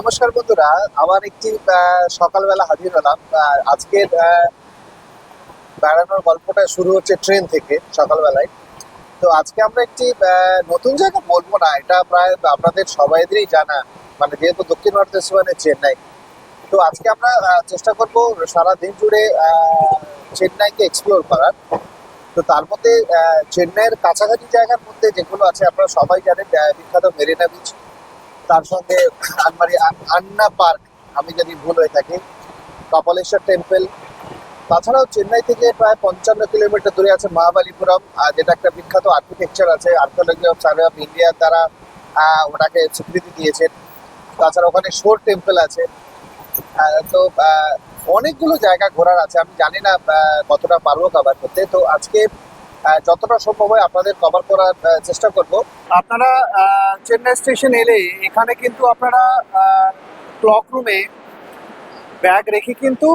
নমস্কার বন্ধুরা, আমার একটি সকালবেলা হাজির হলাম। আজকের বেড়ানোর গল্পটা শুরু হচ্ছে ট্রেন থেকে সকালবেলায়। তো আজকে আমরা একটি নতুন জায়গা বলবো না, এটা প্রায় আপনাদের সবাইদেরই জানা, মানে যেহেতু দক্ষিণ ভারতের সীমানে চেন্নাই। তো আজকে আমরা চেষ্টা করব সারাদিন জুড়ে চেন্নাইকে এক্সপ্লোর করার। তো তার মধ্যে চেন্নাইয়ের কাছাকাছি জায়গার মধ্যে যেগুলো আছে আপনারা সবাই জানেন, বিখ্যাত মেরিনা বিচ, তার সঙ্গে আন্না পার্ক, আমি যদি ভুল হয়ে থাকি, কপালেশ্বর টেম্পল। তাছাড়াও চেন্নাই থেকে প্রায় 55 কিলোমিটার দূরে আছে মহাবালিপুরম, যেটা একটা বিখ্যাত আর্কিটেকচার আছে, archaeology of survey of India দ্বারা ওটাকে স্বীকৃতি দিয়েছেন। তাছাড়া ওখানে শোর টেম্পল আছে। তো অনেকগুলো জায়গা ঘোরার আছে, আমি জানি না কতটা পারবো কভার করতে। তো আজকে যতটা সম্ভব হয় আপনাদের কভার করার চেষ্টা করব। আপনারা চেন্নাই স্টেশন এলে এখানে কিন্তু আপনারা ক্লক রুমে ব্যাগ রেখে কিন্তু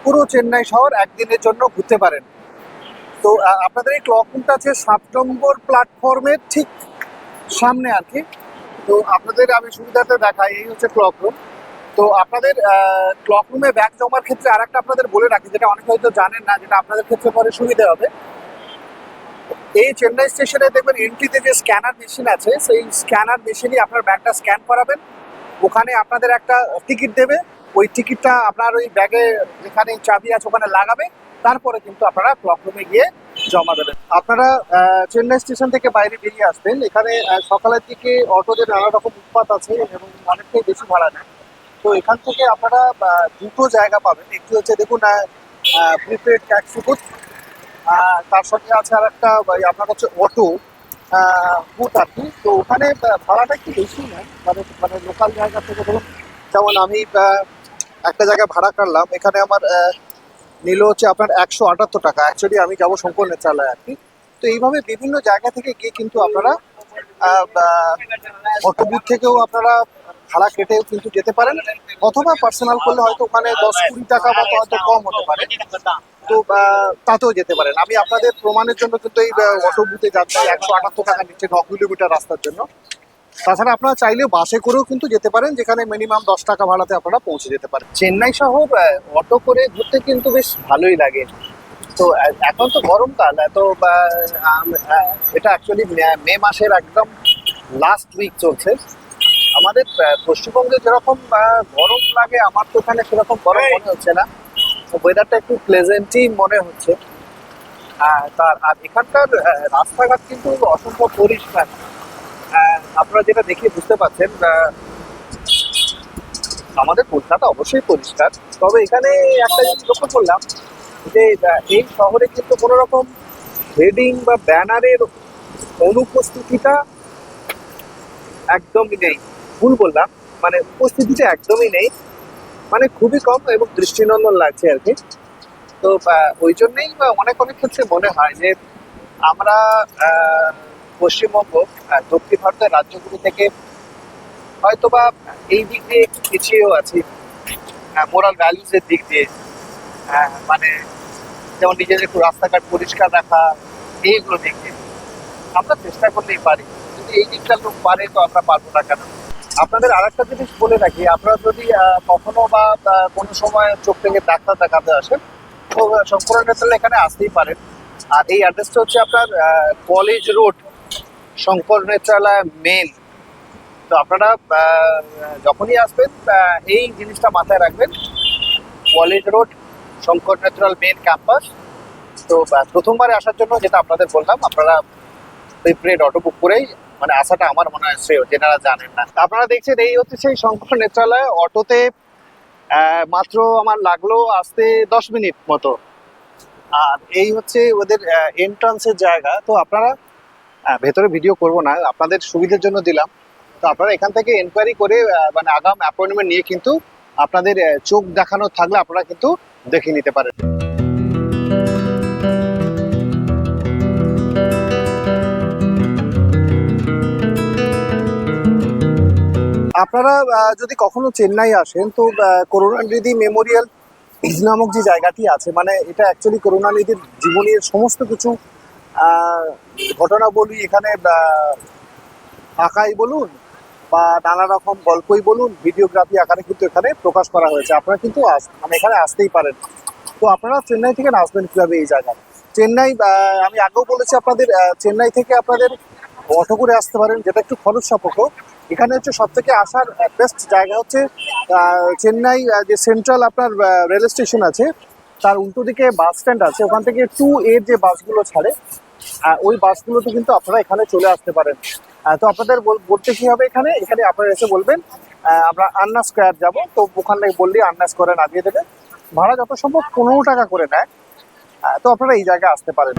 পুরো চেন্নাই শহর একদিনের জন্য ঘুরতে পারেন। তো আপনাদের এই ক্লক রুমটা আছে 7 নম্বর প্ল্যাটফর্মের ঠিক সামনে আর কি। তো আপনাদের আমি সুবিধাতে দেখাই, এই হচ্ছে ক্লক রুম। তো আপনাদের ক্লক রুমে ব্যাগ জমার ক্ষেত্রে আর একটা আপনাদের বলে রাখি, যেটা অনেকে হয়তো জানেন না, যেটা আপনাদের ক্ষেত্রে পরে সুবিধা হবে। এই চেন্নাই স্টেশনে দেখবেন এন্ট্রিতে যে স্ক্যানার মেশিন আছে, সেই স্ক্যানার মেশিনই আপনার ব্যাগটা স্ক্যান করাবেন। ওখানে আপনাদের একটা টিকিট দেবে, ওই টিকিটটা আপনার ওই ব্যাগে যেখানে চাবি আছে ওখানে লাগাবে, তারপরে কিন্তু আপনারা ক্লক রুমে গিয়ে জমা দেবেন। আপনারা চেন্নাই স্টেশন থেকে বাইরে বেরিয়ে আসবেন, এখানে সকালের দিকে অটোদের নানা রকম উৎপাত আছে এবং অনেকটাই বেশি ভাড়া নেয়। তো এখান থেকে আপনারা দুটো জায়গা পাবেন, একটি হচ্ছে দেখুন প্রিপেড ট্যাক্সি বুথ, তার সঙ্গে আছে আর একটা আপনার হচ্ছে অটো বুথ আর কি। তো ওখানে ভাড়াটা একটু বেশি নেয়, মানে মানে লোকাল জায়গা থেকে ধরুন, যেমন আমি একটা জায়গায় ভাড়া করলাম, এখানে আমার নিল হচ্ছে আপনার 178 টাকা। অ্যাকচুয়ালি আমি যাবো শঙ্কর নেত্রালয় আর কি। তো এইভাবে বিভিন্ন জায়গা থেকে গিয়ে কিন্তু আপনারা অটো বুথ থেকেও আপনারা ভাড়া কেটেও কিন্তু যেতে পারেন, অথবা পার্সোনাল করলে হয়তো ওখানে 10-20 টাকা মতো হয়তো কম হতে পারে। তো তাতেও যেতে পারেন। আমি আপনাদের প্রমাণের জন্য কিন্তু এই অটো বুথে যাচ্ছি, 178 টাকা নিচ্ছে 9 কিলোমিটার রাস্তার জন্য। তাছাড়া আপনারা চাইলেও বাসে করেও কিন্তু যেতে পারেন, যেখানে মিনিমাম 10 টাকা ভাড়াতে আপনারা পৌঁছে যেতে পারেন। চেন্নাই শহর অটো করে ঘুরতে কিন্তু বেশ ভালোই লাগে। তো এখন তো গরমকাল, তো এটা অ্যাকচুয়ালি মে মাসের একদম লাস্ট উইক চলছে। আমাদের পশ্চিমবঙ্গে যেরকম গরম লাগে, আমার তো ওখানে সেরকম গরম মনে হচ্ছে না। ওয়েদারটা একটু প্লেজেন্টই মনে হচ্ছে। আর এখানকার রাস্তাঘাট কিন্তু অসম্ভব পরিষ্কার। আপনারা যেটা দেখে বুঝতে পারছেন, আমাদের কলকাতা অবশ্যই পরিষ্কার, তবে এখানে একটা জিনিস লক্ষ্য করলাম যে এই শহরে কিন্তু কোনো রকম হেডিং বা ব্যানারের অনুপস্থিতিটা একদমই নেই। ভুল বললাম, মানে উপস্থিতিটা একদমই নেই, মানে খুবই কম এবং দৃষ্টিনন্দন লাগছে আর কি। তো ওই জন্যই অনেক অনেক ক্ষেত্রে মনে হয় যে আমরা পশ্চিমবঙ্গ দক্ষিণ ভারতের রাজ্যগুলো থেকে হয়তোবা এই দিক দিয়ে একটু পিছিয়েও আছি, মোরাল ভ্যালুজের দিক দিয়ে। মানে যেমন নিজেদের একটু রাস্তাঘাট পরিষ্কার রাখা, এইগুলো দিক দিয়ে আমরা চেষ্টা করলেই পারি। যদি এই দিকটা লোক পারে, তো আমরা পারবো না কেন? আপনাদের আর একটা জিনিস বলে রাখি, আপনারা যদি কখনো বা কোনো সময় চোখ থেকে ডাক্তার দেখাতে আসেন, তো শঙ্কর নেত্রালয় এখানে আসতেই পারেন। আর এই অ্যাড্রেসটা হচ্ছে আপনার college road, Sankara Nethralaya main. তো আপনারা যখনই আসবেন এই জিনিসটা মাথায় রাখবেন, college road, Sankara Nethralaya main campus. তো প্রথমবারে আসার জন্য যেটা আপনাদের বললাম, আপনারা প্রিপেড অটো বুক করেই মানে আসাটা আমার মনে হয় শ্রেয়, যেনারা জানেন না। আপনারা দেখছেন এই হচ্ছে সেই শঙ্কর নেত্রালয়। অটোতে মাত্র আমার লাগলো আসতে 10 মিনিট মতো। আর এই হচ্ছে ওদের এন্ট্রান্সের জায়গা। তো আপনারা ভেতরে ভিডিও করব না, আপনাদের সুবিধার জন্য দিলাম। তো আপনারা এখান থেকে এনকোয়ারি করে মানে আগাম অ্যাপয়েন্টমেন্ট নিয়ে কিন্তু আপনাদের চোখ দেখানো থাকলে আপনারা কিন্তু দেখে নিতে পারেন। আপনারা যদি কখনো চেন্নাই আসেন, তো করুণানিধি মেমোরিয়াল নামক যে জায়গাটি আছে, মানে এটা অ্যাকচুয়ালি করুণানিধির জীবনের সমস্ত কিছু ঘটনা বলি এখানে আঁকাই বলুন বা নানা রকম গল্পই বলুন, ভিডিওগ্রাফি আকারে কিন্তু এখানে প্রকাশ করা হয়েছে। আপনারা কিন্তু মানে এখানে আসতেই পারেন। তো আপনারা চেন্নাই থেকে আসবেন কিভাবে এই জায়গায়? চেন্নাই আমি আগেও বলেছি আপনাদের, চেন্নাই থেকে আপনাদের অটো করে আসতে পারেন, যেটা একটু খরচ সাপেক্ষ। এখানে হচ্ছে সব থেকে আসার বেস্ট জায়গা হচ্ছে চেন্নাই যে সেন্ট্রাল আপনার রেল স্টেশন আছে, তার উল্টো দিকে বাস স্ট্যান্ড আছে, ওখান থেকে 2A যে বাসগুলো ছাড়ে, ওই বাসগুলোতে কিন্তু আপনারা এখানে চলে আসতে পারেন। তো আপনাদের বলতে কি হবে, এখানে এখানে আপনারা এসে বলবেন আমরা আন্না স্কোয়ার যাব, তো ওখানে বললেই আন্না স্কোয়ারে নামিয়ে দেবে। ভাড়া যত সম্ভব 15 টাকা করে নেয়। তো আপনারা এই জায়গায় আসতে পারেন।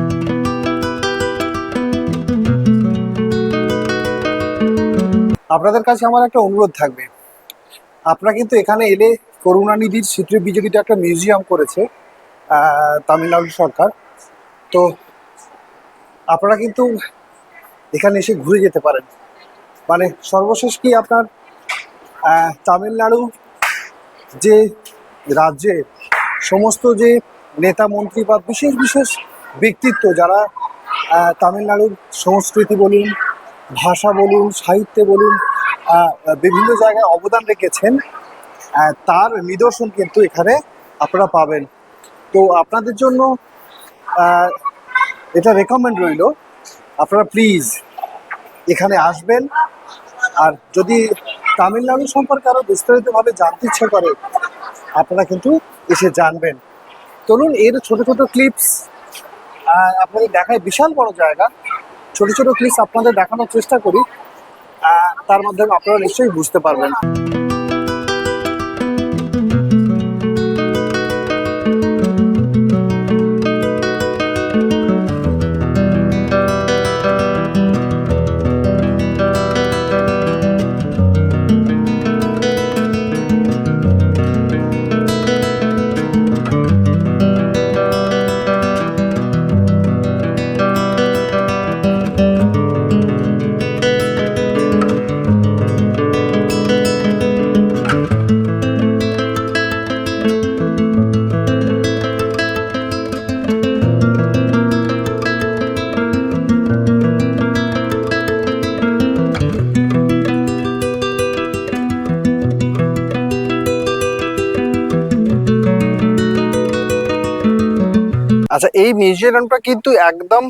আপনাদের কাছে আমার একটা অনুরোধ থাকবে, আপনারা কিন্তু এখানে এলে করুণানিধির স্মৃতি বিজড়িত একটা মিউজিয়াম করেছে তামিলনাড়ু সরকার। তো আপনারা কিন্তু এখানে এসে ঘুরে যেতে পারেন। মানে সর্বশেষ কি আপনার তামিলনাড়ু যে রাজ্যে সমস্ত যে নেতা মন্ত্রী বা বিশেষ বিশেষ ব্যক্তিত্ব যারা তামিলনাড়ুর সংস্কৃতি বলুন, ভাষা বলুন, সাহিত্যে বলুন, বিভিন্ন জায়গায় অবদান রেখেছেন, তার নিদর্শন কিন্তু এখানে আপনারা পাবেন। তো আপনাদের জন্য এটা রেকমেন্ড রইল, আপনারা প্লিজ এখানে আসবেন। আর যদি তামিলনাড়ু সম্পর্কে আরো বিস্তারিতভাবে জানতে ইচ্ছে করে, আপনারা কিন্তু এসে জানবেন। চলুন এর ছোট ছোট ক্লিপস আপনাদের দেখায়, বিশাল বড় জায়গা, ছোট ছোট ক্লিপস আপনাদের দেখানোর চেষ্টা করি, তার মাধ্যমে আপনারা নিশ্চয়ই বুঝতে পারবেন। আচ্ছা, এই মিউজিয়ামটা কিন্তু একদম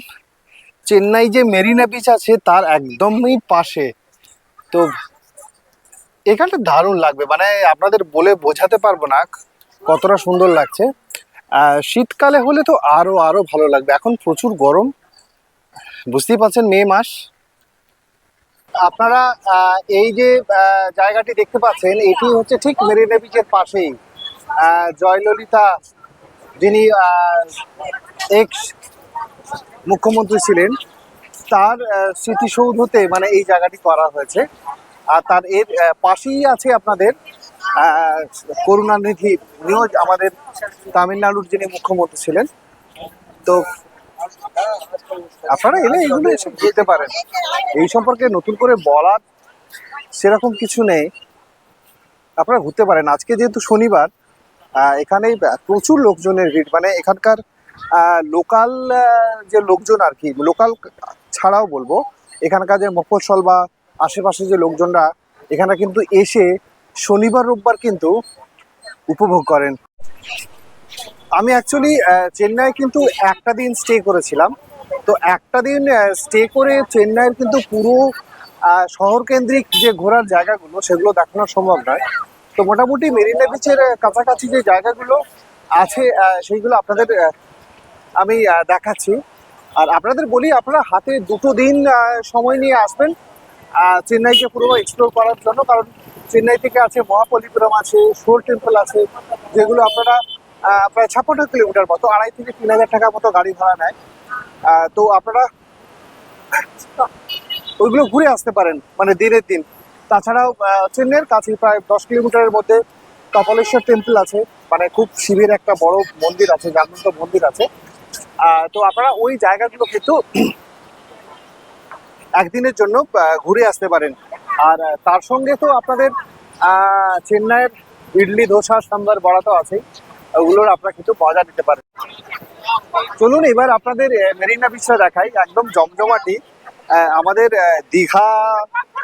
চেন্নাই যে মেরিনা বিচ আছে তার একদমই পাশে। তো এখানটা দারুণ লাগবে, মানে আপনাদের বলে বোঝাতে পারবো না কতটা সুন্দর লাগছে। শীতকালে হলে তো আরো আরো ভালো লাগবে। এখন প্রচুর গরম, বুঝতেই পারছেন, মে মাস। আপনারা এই যে জায়গাটি দেখতে পাচ্ছেন, এটি হচ্ছে ঠিক মেরিনা বিচের পাশেই। জয়ললিতা, যিনি এক্স মুখ্যমন্ত্রী ছিলেন, তার স্মৃতিসৌধতে মানে এই জায়গাটি করা হয়েছে। আর তার এর পাশেই আছে আপনাদের করুণানিধি, উনিও আমাদের তামিলনাড়ুর যিনি মুখ্যমন্ত্রী ছিলেন। তো আপনারা এলে এগুলো এসে ঘুরতে পারেন। এই সম্পর্কে নতুন করে বলার সেরকম কিছু নেই, আপনারা ঘুরতে পারেন। আজকে যেহেতু শনিবার, এখানে প্রচুর লোকজনের ভিড়, মানে এখানকার লোকাল যে লোকজন আর কি, লোকাল ছাড়াও বলবো, এখানকার যে মফস্বল বা আশেপাশে যে লোকজনরা এখানে কিন্তু এসে শনিবার রোববার কিন্তু উপভোগ করেন। আমি অ্যাকচুয়ালি চেন্নাই কিন্তু একটা দিন স্টে করেছিলাম। তো একটা দিন স্টে করে চেন্নাইয়ের কিন্তু পুরো শহর কেন্দ্রিক যে ঘোরার জায়গাগুলো সেগুলো দেখানো সম্ভব নয়। তো মোটামুটি মেরিনা বিচের কাছাকাছি যে জায়গাগুলো আছে সেইগুলো আপনাদের আমি দেখাচ্ছি। আর আপনাদের বলি, আপনারা হাতে 2 দিন সময় নিয়ে আসবেন চেন্নাইকে পুরো এক্সপ্লোর করার জন্য। কারণ চেন্নাই থেকে আছে মহাপল্লিপুরম আছে, শোর টেম্পল আছে, যেগুলো আপনারা প্রায় 56 কিলোমিটার মতো, 2,500 থেকে 3,000 টাকার মতো গাড়ি ভাড়া নেয়। তো আপনারা ওইগুলো ঘুরে আসতে পারেন মানে দিনের দিন। তাছাড়াও চেন্নাইয়ের কাছে প্রায় 10 কিলোমিটারের মধ্যে কপালেশ্বর টেম্পল আছে, মানে খুব শিবের একটা বড় মন্দির আছে, জাগ্রত মন্দির আছে। তো আপনারা ওই জায়গাগুলো কিন্তু একদিনের জন্য ঘুরে আসতে পারেন। আর তার সঙ্গে তো আপনাদের চেন্নাইয়ের ইডলি, ধোসা, সাম্বার, বড়া তো আছেই, ওগুলোর আপনারা কিন্তু মজা নিতে পারেন। চলুন এবার আপনাদের মেরিনা বিচটা দেখাই, একদম জমজমাটি। আমাদের দীঘা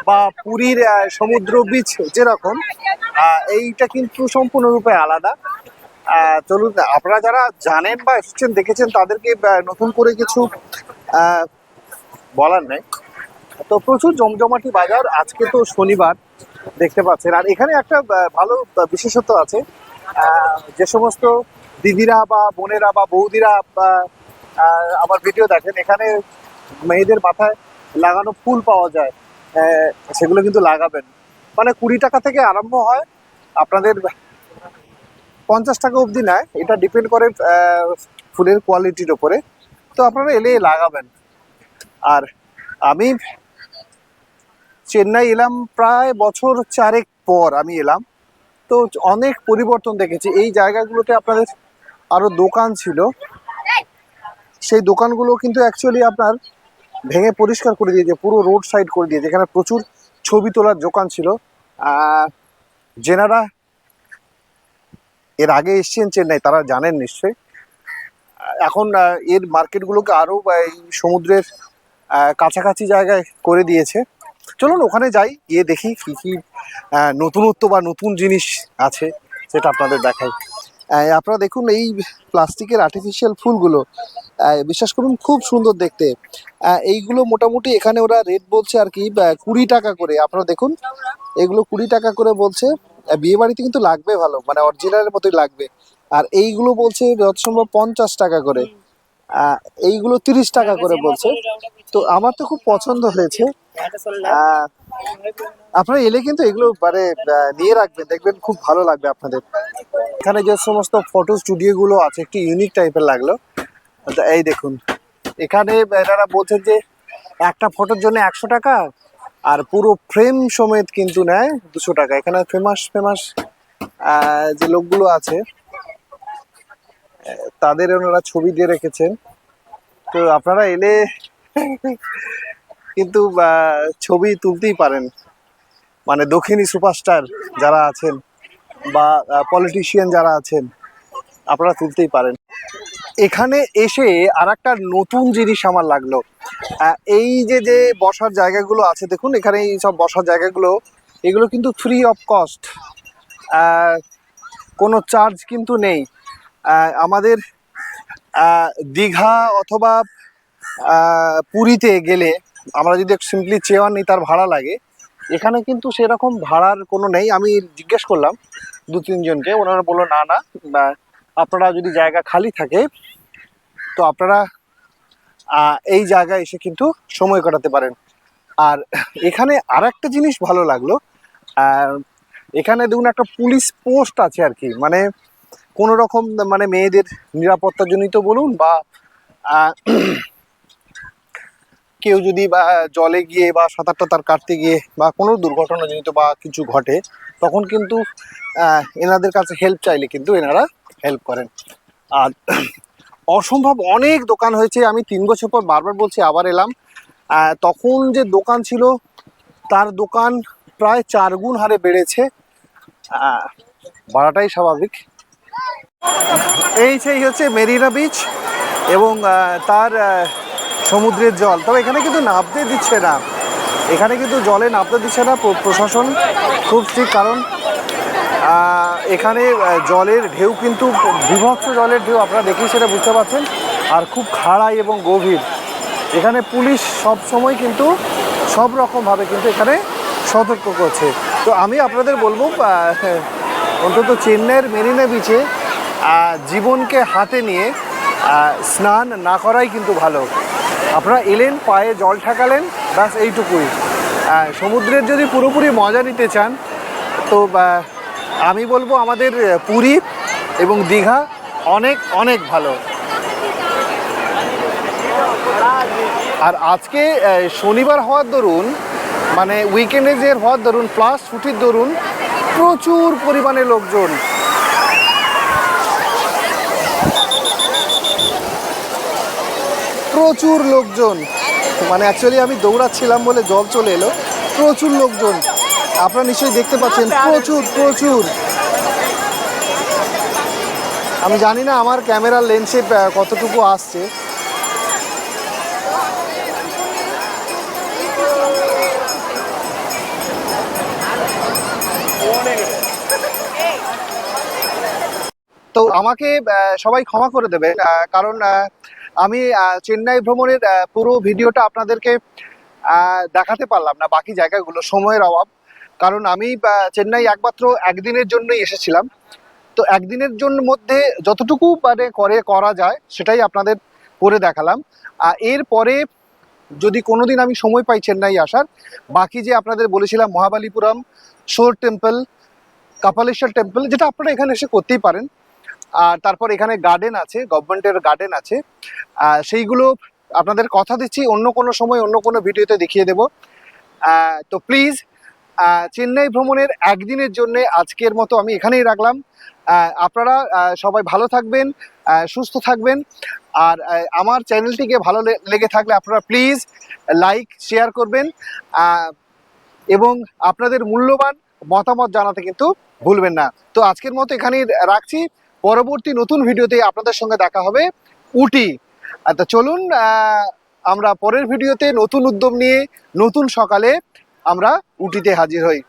বা পুরীর সমুদ্র বিচ যেরকম, এইটা কিন্তু সম্পূর্ণরূপে আলাদা। চলুন, আপনারা যারা জানেন বা এসেছেন দেখেছেন তাদেরকে নতুন করে কিছু আহ, বলার নেই। তো প্রচুর জমজমাটি বাজার, আজকে তো শনিবার দেখতে পাচ্ছেন। আর এখানে একটা ভালো বিশেষত্ব আছে, যে সমস্ত দিদিরা বা বোনেরা বা বৌদিরা আমার ভিডিও দেখেন, এখানে মেয়েদের মাথায় লাগানো ফুল পাওয়া যায়, সেগুলো কিন্তু লাগাবেন। মানে 20 টাকা থেকে আরম্ভ হয়, আপনাদের 50 টাকা অবধি নেয়, এটা ডিপেন্ড করে ফুলের কোয়ালিটির ওপরে। তো আপনারা এলে লাগাবেন। আর আমি চেন্নাই এলাম প্রায় বছর 4 পর আমি এলাম, তো অনেক পরিবর্তন দেখেছি। এই জায়গাগুলোতে আপনাদের আরো দোকান ছিল, সেই দোকানগুলো কিন্তু অ্যাকচুয়ালি আপনার ভেঙে পরিষ্কার করে দিয়েছে, পুরো রোড সাইড করে দিয়েছে। এখানে প্রচুর ছবি তোলার দোকান ছিল। যেনারা এর আগে এসছেন চেন্নাই তারা জানেন নিশ্চয়ই। এখন এর মার্কেটগুলোকে আরও এই সমুদ্রের কাছাকাছি জায়গায় করে দিয়েছে। চলুন ওখানে যাই, গিয়ে দেখি কী কী নতুনত্ব বা নতুন জিনিস আছে সেটা আপনাদের দেখাই। আপনারা দেখুন এই প্লাস্টিকের আর্টিফিশিয়াল ফুলগুলো, বিশ্বাস করুন খুব সুন্দর দেখতে। এইগুলো মোটামুটি এখানে ওরা রেট বলছে আর কি 20 টাকা করে। আপনারা দেখুন এগুলো 20 টাকা করে বলছে। বিয়ে বাড়িতে কিন্তু লাগবে ভালো, মানে অরিজিনালের মতোই লাগবে। আর এইগুলো বলছে যত সম্ভব 50 টাকা করে, এইগুলো 30 টাকা করে বলছে। তো আমার তো খুব পছন্দ হয়েছে। আহ, আপনারা এলে কিন্তু এগুলো মানে নিয়ে রাখবেন, দেখবেন খুব ভালো লাগবে আপনাদের। এখানে যে সমস্ত ফটো স্টুডিও গুলো আছে একটু ইউনিক টাইপের লাগলো। তো এই দেখুন, এখানে এনারা বলছেন যে একটা ফটোর জন্য 100 টাকা, আর পুরো ফ্রেম সমেত কিন্তু নেয় 200 টাকা। এখানে ফেমাস ফেমাস যে লোকগুলো আছে তাদের ওনারা ছবি দিয়ে রেখেছেন। তো আপনারা এলে কিন্তু ছবি তুলতেই পারেন, মানে দক্ষিণী সুপারস্টার যারা আছেন বা পলিটিশিয়ান যারা আছেন আপনারা তুলতেই পারেন। এখানে এসে আর একটা নতুন জিনিস আমার লাগলো, এই যে যে বসার জায়গাগুলো আছে দেখুন, এখানে এই সব বসার জায়গাগুলো এগুলো কিন্তু ফ্রি অফ কস্ট, কোনো চার্জ কিন্তু নেই। আমাদের দীঘা অথবা পুরীতে গেলে আমরা যদি সিম্পলি চেয়ার নিই তার ভাড়া লাগে, এখানে কিন্তু সেরকম ভাড়ার কোনো নেই। আমি জিজ্ঞেস করলাম 2-3 জনকে, ওনারা বললো না না, আপনারা যদি জায়গা খালি থাকে তো আপনারা এই জায়গায় এসে কিন্তু সময় কাটাতে পারেন। আর এখানে আর একটা জিনিস ভালো লাগলো, এখানে দেখুন একটা পুলিশ পোস্ট আছে আর কি, মানে কোনো রকম মানে মেয়েদের নিরাপত্তাজনিত বলুন বা কেউ যদি বা জলে গিয়ে বা সাঁতার টাতার কাটতে গিয়ে বা কোনো দুর্ঘটনাজনিত বা কিছু ঘটে, তখন কিন্তু এনাদের কাছে হেল্প চাইলে কিন্তু এনারা হেল্প করেন। আর অসম্ভব অনেক দোকান হয়েছে। আমি 3 বছর পর বারবার বলছি আবার এলাম। তখন যে দোকান ছিল তার দোকান প্রায় 4 গুণ হারে বেড়েছে, বাড়াটাই স্বাভাবিক। এই সেই হচ্ছে মেরিনা বিচ এবং তার সমুদ্রের জল। তবে এখানে কিন্তু নামতে দিচ্ছে না, এখানে কিন্তু জলে নামতে দিচ্ছে না প্রশাসন, খুব ঠিক। কারণ এখানে জলের ঢেউ কিন্তু বিভৎস জলের ঢেউ, আপনারা দেখেই সেটা বুঝতে পারছেন, আর খুব খাড়াই এবং গভীর। এখানে পুলিশ সব সময় কিন্তু সব রকমভাবে কিন্তু এখানে সতর্ক করছে। তো আমি আপনাদের বলবো অন্তত চেন্নাইয়ের মেরিনা বিচে জীবনকে হাতে নিয়ে স্নান না করাই কিন্তু ভালো। আপনারা এলেন, পায়ে জল ঠেকালেন, ব্যাস এইটুকুই। সমুদ্রের যদি পুরোপুরি মজা নিতে চান তো আমি বলবো আমাদের পুরী এবং দীঘা অনেক অনেক ভালো। আর আজকে শনিবার হওয়ার দরুন, মানে উইকেন্ডে যে হওয়ার দরুন, প্লাস ছুটির দরুন প্রচুর পরিমাণে লোকজন। প্রচুর লোকজন, মানে অ্যাকচুয়ালি আমি দৌড়াচ্ছিলাম বলে জল চলে এলো। প্রচুর লোকজন আপনারা নিশ্চয়ই দেখতে পাচ্ছেন, প্রচুর প্রচুর। আমি জানি না আমার ক্যামেরার লেন্সে কতটুকু আসছে। তো আমাকে সবাই ক্ষমা করে দেবেন, কারণ আমি চেন্নাই ভ্রমণের পুরো ভিডিওটা আপনাদেরকে দেখাতে পারলাম না, বাকি জায়গাগুলো সময়ের অভাব। কারণ আমি চেন্নাই একমাত্র একদিনের জন্যই এসেছিলাম। তো একদিনের জন্য মধ্যে যতটুকু মানে করা যায় সেটাই আপনাদের করে দেখালাম। এরপরে যদি কোনোদিন আমি সময় পাই চেন্নাই আসার, বাকি যে আপনাদের বলেছিলাম মহাবালিপুরম, শোর টেম্পল, কাপালেশ্বর টেম্পল, যেটা আপনারা এখানে এসে করতেই পারেন। আর তারপর এখানে গার্ডেন আছে, গভর্নমেন্টের গার্ডেন আছে, সেইগুলো আপনাদের কথা দিচ্ছি অন্য কোনো সময় অন্য কোনো ভিডিওতে দেখিয়ে দেব। তো প্লিজ চেন্নাই ভ্রমণের একদিনের জন্য আজকের মতো আমি এখানেই রাখলাম। আপনারা সবাই ভালো থাকবেন, সুস্থ থাকবেন। আর আমার চ্যানেলটিকে ভালো লেগে থাকলে আপনারা প্লিজ লাইক শেয়ার করবেন, এবং আপনাদের মূল্যবান মতামত জানাতে কিন্তু ভুলবেন না। তো আজকের মতো এখানেই রাখছি, পরবর্তী নতুন ভিডিওতে আপনাদের সঙ্গে দেখা হবে উটি। তো চলুন আমরা পরের ভিডিওতে নতুন উদ্যম নিয়ে নতুন সকালে আমরা উটিতে হাজির হই।